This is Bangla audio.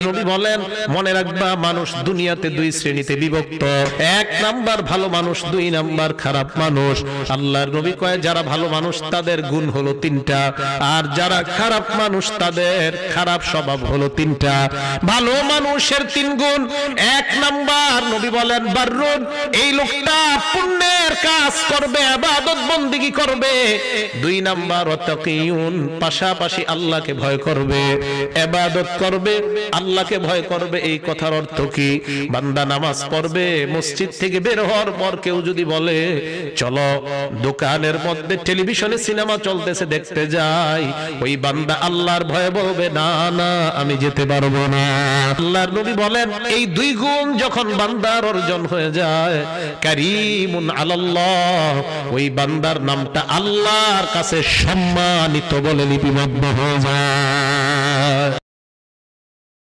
নবী বলেন, মনে রাখবা মানুষ দুনিয়াতে দুই শ্রেণীতে বিভক্ত। এক নাম্বার ভালো মানুষ, দুই নাম্বার খারাপ মানুষ। আল্লাহর নবী কয় যারা ভালো মানুষ তাদের গুণ হলো তিনটা, আর যারা খারাপ মানুষ তাদের খারাপ স্বভাব হলো তিনটা। ভালো মানুষের তিন গুণ, এক নাম্বার নবী বলেন বাররুন, এই লোকটা পুণ্যের কাজ করবে, ইবাদত বন্দেগী করবে। দুই নাম্বার ওয়াতাকিউন, পাশাপাশি আল্লাহকে ভয় করবে, ইবাদত করবে, আল্লাহকে ভয় করবে। এই কথার অর্থ কি? বান্দা নামাজ পড়বে, মসজিদ থেকে বের হওয়ার পর কেউ যদি বলে চলো দোকানের মধ্যে টেলিভিশনে সিনেমা চলতেছে দেখতে যাই, ওই বান্দা আল্লাহর ভয়ে বলবে না না আমি যেতে পারবো না। আল্লাহর নবী বলেন এই দুই গুণ যখন বান্দার অর্জন হয়ে যায়, কারীমুন আলাল্লাহ, ওই বান্দার নামটা আল্লাহর কাছে সম্মানিত বলে লিপিবদ্ধ হয়ে যায়।